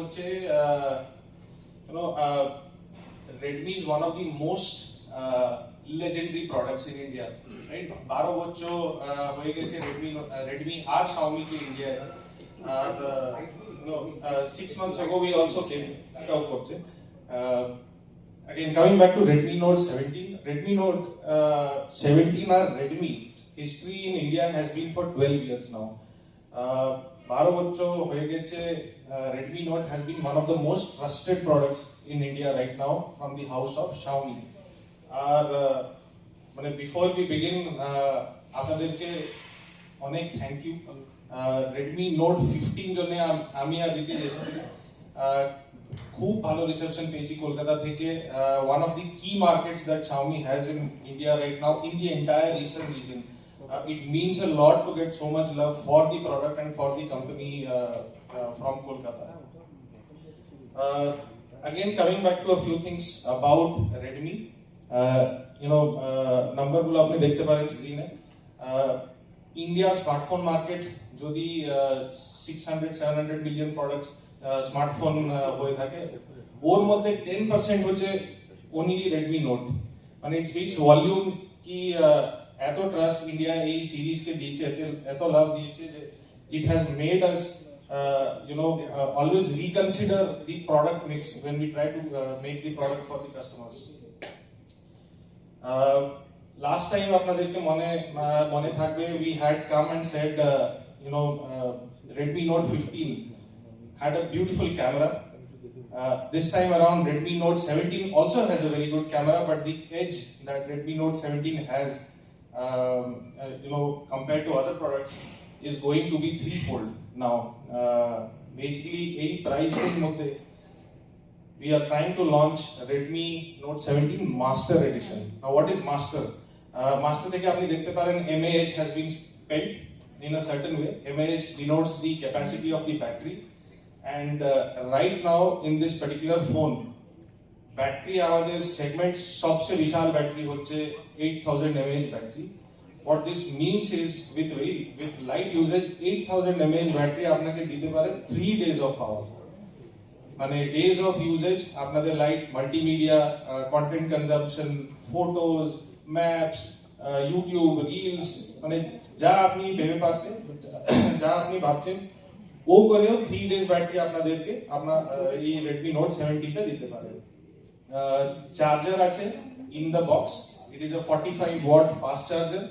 হচ্ছে Redmi is one of the most legendary products in India, right? 12 বছর হয়ে গেছে Redmi আর Xiaomi কে ইন্ডিয়ায়, আর 6 months ago we also came out করছে. Again, coming back to Redmi Note 17, Redmi Note 17 or Redmi's history in India has been for 12 years now. 12 বছর হয়ে গেছে. Redmi Note has been one of the most trusted products in India right now from the house of Xiaomi. আর মানে before we begin, আপনাদেরকে অনেক thank you. Redmi Note 15 জন্য আমি আর রীতিশ এসেছি. খুব ভালো রিসেপশন পেয়েছি কলকাতা থেকে. One of the key markets that Xiaomi has in India right now, in the entire eastern region. It means a lot to get so much love for the product and for the company from Kolkata. Again, coming back to a few things about Redmi. Number গুলো আপনি দেখতে পারেন স্ক্রিনে. India smartphone market যদি 600-700 million products smartphone হয়ে থাকে, ওর মধ্যে 10% হচ্ছে only Redmi Note. মানে it speaks volume কি এত ট্রাস্ট ইন্ডিয়া এই সিরিজকে দিয়েছে, এত লাভ দিয়েছে যে it has made us always reconsider the product mix when we try to make the product for the customers. Last time আপনাদেরকে মনে থাকবে we had come and said Redmi Note 15 had a beautiful camera. This time around Redmi Note 17 also has a very good camera, but the edge that Redmi Note 17 has compared to other products is going to be threefold now. Basically a price range মধ্যে we are trying to launch Redmi Note 17 Master Edition. Now what is Master? Master থেকে আপনি দেখতে পারেন mAh has been spent in a certain way. mAh denotes the capacity of the battery, and right now in this particular phone battery আমাদের segment সবচেয়ে বিশাল battery হচ্ছে 8000 mAh battery. What this means is with light usage 8000 mAh battery আপনাকে দিতে পারে 3 days of power. মানে days of usage আপনাদের light multimedia, content consumption, photos, maps, YouTube, reels, মানে যা আপনি ভাবছেন ও করেও 3 days ব্যাটারি আপনাদেরকে আপনার এই Redmi Note 17 টা দিতে পারে. চার্জার আছে in the box. It is a 45 watt fast charger.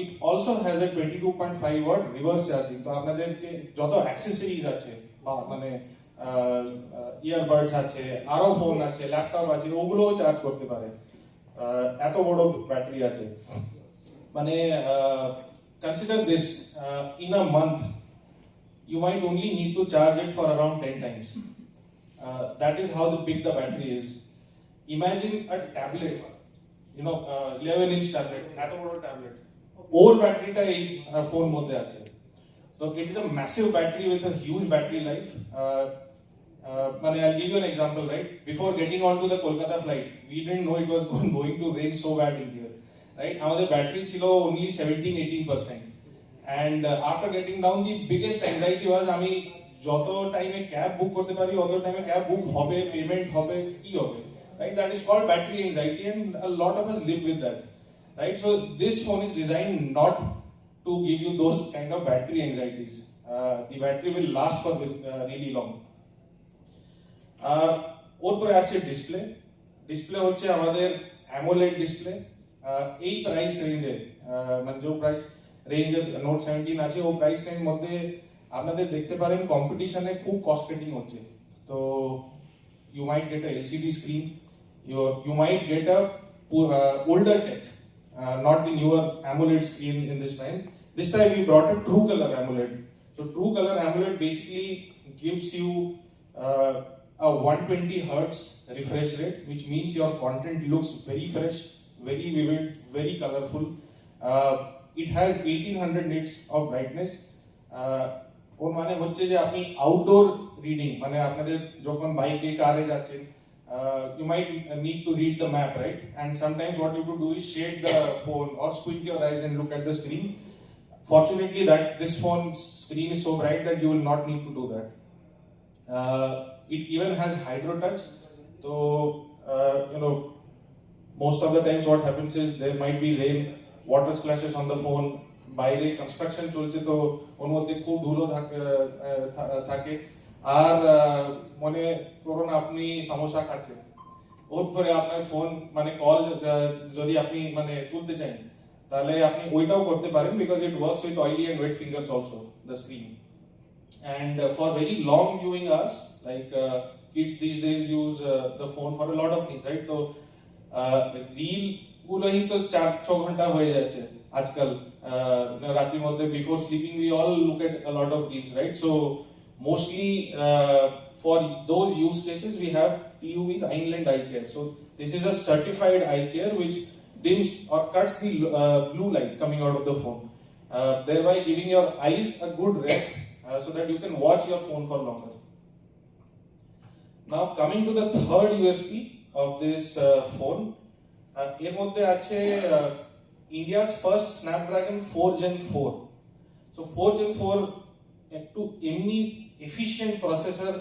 It also has a 22.5 watt reverse charging. তো আপনাদেরকে যত অ্যাক্সেসরিজ আছে মানে ইয়ারবাডস আছে, আরো ফোন আছে, ল্যাপটপ আছে, ওগুলোও চার্জ করতে পারে. এত বড় ব্যাটারি আছে. মানে consider this, in a month you might only need to charge it for around 10 times. That is how big the battery is. Imagine a tablet, 11-inch tablet, এত বড় ট্যাবলেট, ওর ব্যাটারিটা এই ফোন মধ্যে আছে. So it is a massive battery with a huge battery life. I'll give you an example, right? Before getting onto the Kolkata flight, we didn't know it was going to rain so bad in here, right? Our battery chilo only 17-18%. And after getting down, the biggest anxiety was আমি যত টাইমে cab book করতে পারি অত টাইমে cab book হবে, payment হবে, কি হবে, right? That is called battery anxiety, and a lot of us live with that, right? So this phone is designed not to give you those kind of battery anxieties. The battery will last for really long. ওর পরে আসছে display হচ্ছে আমাদের AMOLED display. এই price রেঞ্জে মানে যে price রেঞ্জে Note 17 আছে, ও প্রাইস রেঞ্জ মধ্যে আপনাদের দেখতে পারেন কম্পিটিশনে খুব কস্ট কাটিং হচ্ছে. তো you might get a LCD screen, you might get a older tech, not the newer AMOLED screen in this time. This time we brought a True Color AMOLED. So True Color AMOLED basically gives you a 120 Hertz refresh rate, which means your content looks very fresh, very vivid, very colorful. It has 1800 nits of brightness. ওর মানে হচ্ছে যে আপনি outdoor reading, মানে আপনাদের যখন বাইকে কারে যাচ্ছেন, you might need to read the map, right? And sometimes what you could do is shade the phone or squint your eyes and look at the screen. Fortunately, that this phone's screen is so bright that you will not need to do that. It even has hydro touch. So most of the times what happens is there might be rain, water splashes on the phone. বাইরে construction চলছে তো ওর মধ্যে খুব ধুলো থাকে আর মনে করুন আপনি সমস্যা খাচ্ছেন ওর পরে আপনার ফোন মানে কল যদি আপনি মানে তুলতে চান তাহলে আপনি ওইটাও করতে পারেন because it works with oily and wet fingers also the screen and for very long viewing hours like kids these days use the phone for a lot of things right so reel গুলো হি তো 4-6 ঘন্টা হয়ে যাচ্ছে আজকাল রাতের মধ্যে before sleeping we all look at a lot of reels right so mostly for those use cases we have TUV Rhineland eye care so this is a certified eye care which dims or cuts the blue light coming out of the phone thereby giving your eyes a good rest so that you can watch your phone for longer. Now coming to the third USP of this phone, এর মধ্যে আছে India's first Snapdragon 4 Gen 4. So 4 Gen 4 একটু এমনি efficient processor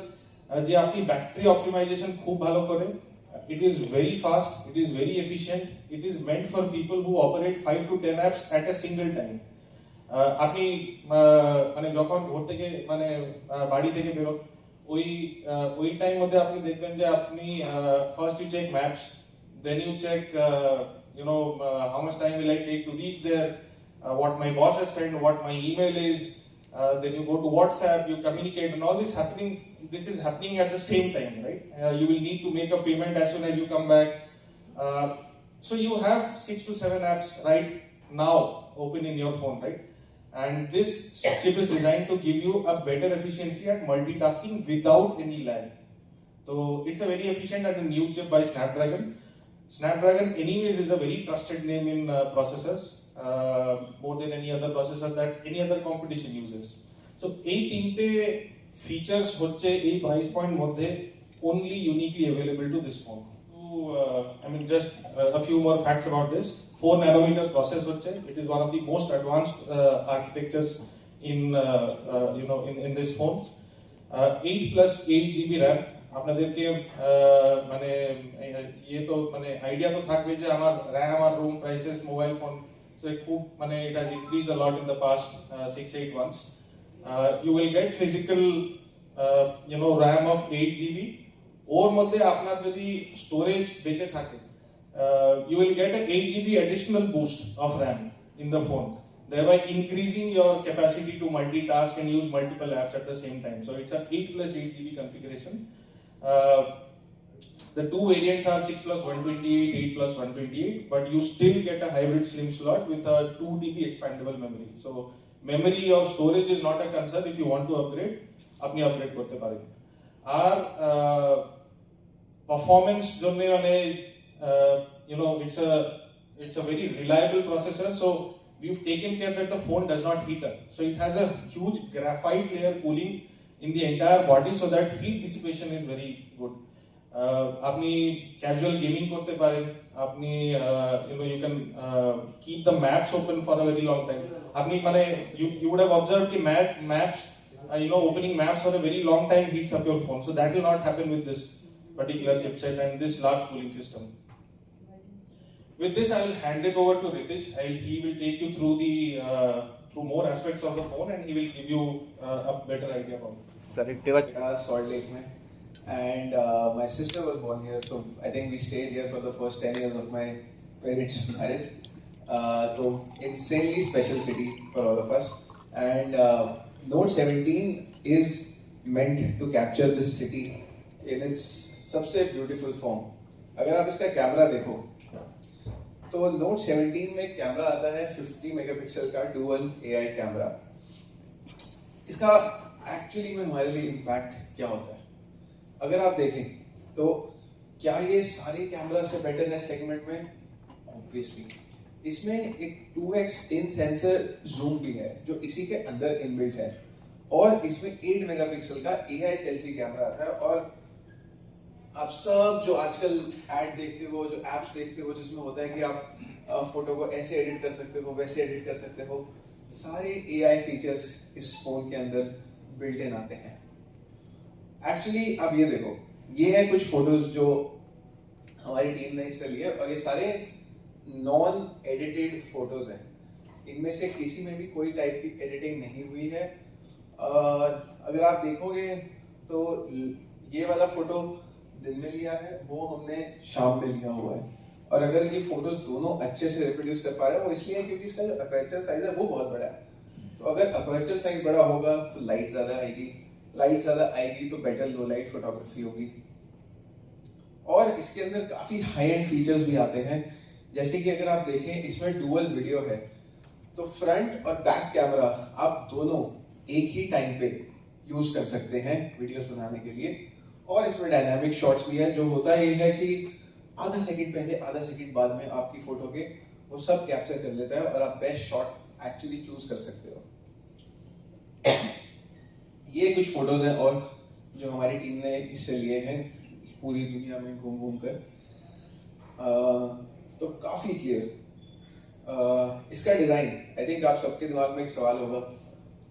যে আপনি battery optimisation খুব ভালো করে it is very fast, it is very efficient, it is meant for people who operate 5 to 10 apps at a single time. আপনি মানে যখন ঘর থেকে মানে বাড়ি থেকে বেরো ওই টাইম মধ্যে আপনি দেখবেন যে আপনি first you check maps then you check how much time will I take to reach there what my boss has said what my email is then you go to WhatsApp you communicate and all this is happening at the same time right you will need to make a payment as soon as you come back so you have 6 to 7 apps right now open in your phone right and this chip is designed to give you a better efficiency at multitasking without any lag. So it's a very efficient and a new chip by Snapdragon. Snapdragon anyways is a very trusted name in processors more than any other processor that any other competition uses. So এই তিনটে features হচ্ছে এই price point মধ্যে only uniquely available to this phone. I mean just a few more facts about this. 4 nanometer process হচ্ছে it is one of the most advanced architectures in in this phones 8 plus 8 GB RAM আপনাদেরকে মানে ইয়ে তো মানে idea তো থাকবে যে আমার RAM আর ROM prices mobile phone so খুব মানে it has increased a lot in the past 6-8 months you will get physical RAM of 8 GB ওর মধ্যে আপনার যদি স্টোরেজ বেঁচে থাকে you will get an 8 GB additional boost of RAM in the phone, thereby increasing your capacity to multitask and use multiple apps at the same time. So it's a 8 plus 8 GB configuration. The two variants are 6 plus 128, 8 plus 128, but you still get a hybrid SIM slot with a 2 GB expandable memory. So memory or storage is not a concern if you want to upgrade. আপনি upgrade করতে পারেন। আর performance জন্য মানে it's a very reliable processor so we've taken care that the phone does not heat up so it has a huge graphite layer cooling in the entire body so that heat dissipation is very good আপনি casual gaming করতে পারেন আপনি you can keep the maps open for a very long time আপনি মানে you would have observed ki maps opening maps for a very long time heats up your phone so that will not happen with this particular chipset and this large cooling system. With this, I will hand it over to Ritij. He will take you through through more aspects of the phone, and he will give you a better idea about it. Sir, it was Salt Lake, mein. And my sister was born here, so I think we stayed here for the first 10 years of my parents' marriage. So insanely special city for all of us. And Note 17 is meant to capture this city in its सबसे beautiful form. अगर आप इसका camera देखो तो Note 17 में camera आता है 50 megapixel का डुअल AI कैमरा इसका एक्चुअली में हमारे लिए इम्पैक्ट क्या होता है अगर आप देखें तो क्या ये सारे कैमरा से बेटर है सेगमेंट में ऑब्वियसली इसमें एक 2x इन सेंसर जूम भी है जो इसी के अंदर इनबिल्ट है और इसमें 8 मेगापिक्सल का AI सेल्फी कैमरा आता है और आप सब जो आजकल ऐड देखते हो जो एप्स देखते हो जिसमें होता है कि आप फोटो को ऐसे एडिट कर सकते हो वैसे एडिट कर सकते हो सारे AI फीचर्स इस फोन के अंदर बिल्ट इन आते हैं एक्चुअली अब ये देखो, ये है कुछ फोटोज जो हमारी टीम ने इससे लिए और ये सारे नॉन एडिटेड फोटोज हैं। इनमें से किसी में भी कोई टाइप की एडिटिंग नहीं हुई है। अगर आप देखोगे तो ये वाला फोटो दिन में लिया है, वो हमने शाम में लिया हुआ है। और अगर ये फोटोज दोनों अच्छे से रिप्रोड्यूस कर पा रहे हैं वो इसलिए क्योंकि इसका जो अपर्चर साइज है वो बहुत बड़ा है। तो अगर अपर्चर साइज बड़ा होगा तो लाइट ज्यादा आएगी, लाइट ज्यादा आएगी तो बेटर लो लाइट फोटोग्राफी होगी। और इसके अंदर काफी हाई एंड फीचर्स भी आते हैं, जैसे कि अगर आप देखें इसमें डुअल वीडियो है, तो फ्रंट और बैक कैमरा आप दोनों एक ही टाइम पे यूज कर सकते हैं वीडियोस बनाने के लिए। और इसमें डायनामिक शॉट्स भी है, जो होता ये है कि आधा सेकंड पहले आधा सेकंड बाद में आपकी फोटो के वो सब कैप्चर कर लेता है और आप बेस्ट शॉट एक्चुअली चूज कर सकते हो। ये कुछ फोटोज हैं और जो हमारी टीम ने इससे लिए हैं पूरी दुनिया में घूम घूम कर। तो काफी क्लियर इसका डिजाइन। आई थिंक आप सबके दिमाग में एक सवाल होगा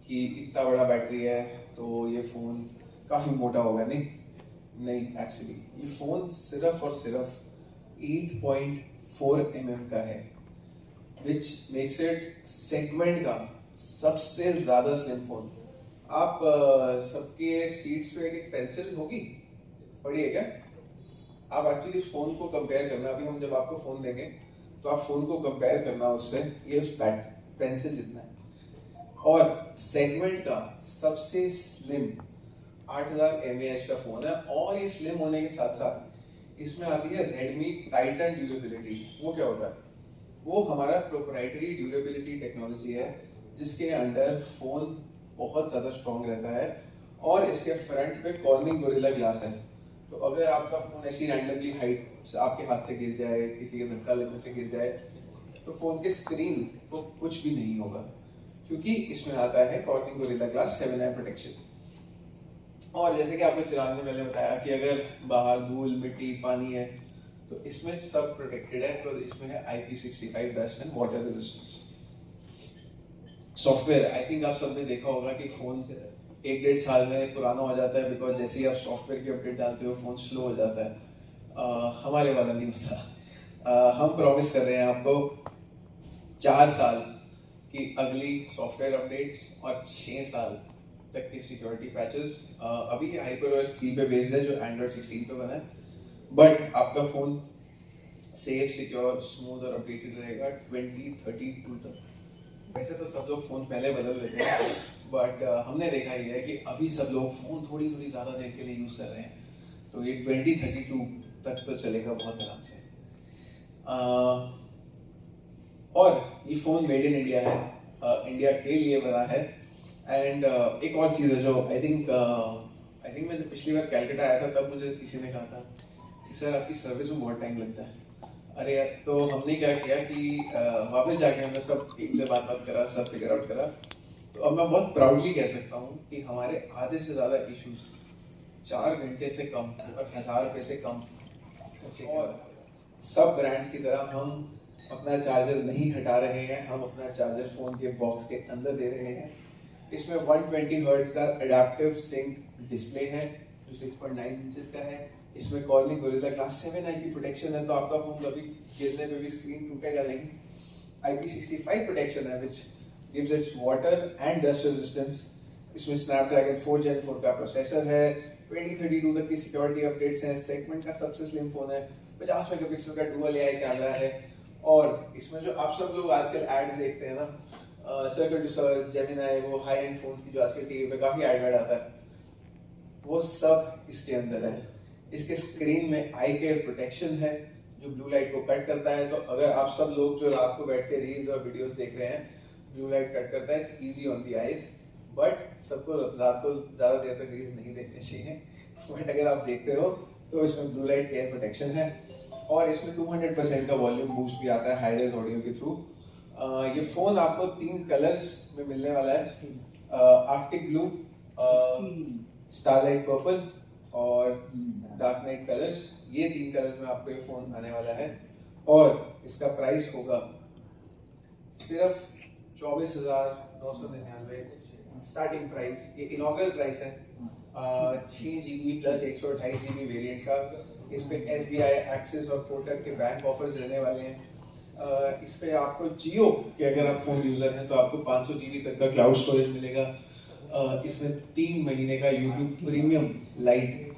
कि इतना बड़ा बैटरी है तो ये फोन काफी मोटा होगा। नहीं, एक्चुअली ये फोन सिर्फ और सिर्फ 8.4 mm का है, विच मेक्स इट सेगमेंट का सबसे ज्यादा स्लिम फोन। आप सबके सीट्स पे एक पेंसिल होगी, पड़ी है क्या? आप एक्चुअली इस फोन को कंपेयर करना, अभी हम जब आपको फोन देंगे तो आप फोन को कंपेयर करना उससे, ये उस पेंसिल जितना है। और सेगमेंट का सबसे स्लिम 8000 mAh का फोन है। और ये स्लिम होने के साथ साथ इसमें आती है Redmi Titan ड्यूरेबिलिटी। वो क्या होता है? वो हमारा प्रोप्राइटरी ड्यूरेबिलिटी टेक्नोलॉजी है, जिसके अंडर फोन बहुत ज्यादा स्ट्रॉन्ग रहता है। और इसके फ्रंट पे कॉर्निंग गोरिल्ला ग्लास है, तो अगर आपका फोन ऐसी रैंडमली हाइट से आपके हाथ से गिर जाए, किसी के धक्का लगने से गिर जाए, तो फोन के स्क्रीन को कुछ भी नहीं होगा, क्योंकि इसमें आता है cornering gorilla glass 7i protection. और जैसे कि आपको चिराग ने पहले बताया कि अगर बाहर धूल मिट्टी पानी है तो इसमें सब प्रोटेक्टेड है, तो इसमें है IP65 dust and water resistance. Software, I think आप सबने देखा होगा कि फोन 1-1.5 साल में पुराना हो जाता है, बिकॉज जैसे ही आप सॉफ्टवेयर की अपडेट डालते हो फोन स्लो हो जाता है। हमारे वाला नहीं होता। हम प्रॉमिस कर रहे हैं आपको 4 साल की अगली सॉफ्टवेयर अपडेट्स और 6 साल तक की सिक्योरिटी पैचेस। अभी HyperOS 3 पे बेस्ड है, जो Android 16 पे बना है, बट आपका फोन सेफ, सिक्योर, स्मूथ और अपडेटेड रहेगा 2032 तक। वैसे तो सब लोग फोन पहले बदल लेते हैं, बट हमने देखा ही है कि अभी सब लोग फोन थोड़ी थोड़ी ज्यादा देर के लिए यूज कर रहे हैं, तो ये 2032 तक तो चलेगा बहुत आराम से। और ये फोन मेड इन इंडिया है, इंडिया के लिए बना है। एंड एक और चीज़ है जो आई थिंक मैं जब पिछली बार कैलकाटा आया था तब मुझे किसी ने कहा था कि सर आपकी सर्विस में बहुत टाइम लगता है। अरे यार, तो हमने क्या किया कि वापस जाके हमने सब टीम से बात करा, सब फिगर आउट करा। तो अब मैं बहुत प्राउडली कह सकता हूँ कि हमारे आधे से ज़्यादा इश्यूज 4 घंटे से कम और 1000 रुपये से कम। और सब ब्रांड्स की तरह हम अपना चार्जर नहीं हटा रहे हैं, हम अपना चार्जर फ़ोन के बॉक्स के अंदर दे रहे हैं। इसमें 120 हर्ट्ज का एडाप्टिव सिंक डिस्प्ले है जो 6.9 इंचेस का है। इसमें कॉर्निंग गोरिल्ला ग्लास 7i की प्रोटेक्शन है, तो आपका फोन कभी गिरने पे भी स्क्रीन टूटेगा नहीं। IP65 प्रोटेक्शन है which gives it's water and dust resistance. इसमें स्नैपड्रैगन 4 Gen 4 का प्रोसेसर है, 2032 तक की सिक्योरिटी अपडेट्स हैं, सेगमेंट का सबसे स्लिम फोन है, 50 मेगापिक्सल का डुअल AI कैमरा है। और इसमें जो आप सब लोग आजकल एड्स देखते हैं ना, सर्कल टू सर्च, जेमिनाई, वो हाई एंड फोन्स की जो आजकल टीवी पे काफी एड आता है, वो सब इसके अंदर है। इसके स्क्रीन में आई केयर प्रोटेक्शन है जो ब्लू लाइट को कट करता है। तो अगर आप सब लोग जो रात को बैठ के रील्स और वीडियोस देख रहे हैं, ब्लू लाइट कट करता है, it's easy on the eyes, but सबको रात को ज्यादा देर तक रील्स नहीं देखने चाहिए। बट अगर आप देखते हो तो इसमें ब्लू लाइट केयर प्रोटेक्शन है। और इसमें 200% का वॉल्यूम बूस्ट भी आता है हाई रेज ऑडियो के थ्रू। ये फोन आपको 3 कलर्स में मिलने वाला है, आर्कटिक ब्लू, स्टारलाइट पर्पल और डार्क नाइट कलर्स। ये 3 कलर्स में आपको ये फोन आने वाला है। और इसका प्राइस होगा सिर्फ 24,999 स्टार्टिंग प्राइस। ये इनॉग्रल प्राइस है, 6 GB प्लस 128 GB वेरिएंट का। इस पे SBI, एक्सिस और कोटक के बैंक ऑफर्स रहने वाले हैं। इस पे आपको जियो के अगर आप फोन यूजर हैं तो आपको 500 GB तक का क्लाउड स्टोरेज मिलेगा। इसमें 3 महीने का YouTube प्रीमियम लाइट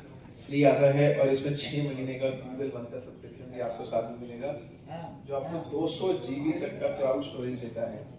फ्री आता है और इसमें 6 महीने का Google वन का सब्सक्रिप्शन भी आपको साथ में मिलेगा, जो आपको 200 GB तक का क्लाउड स्टोरेज देता है।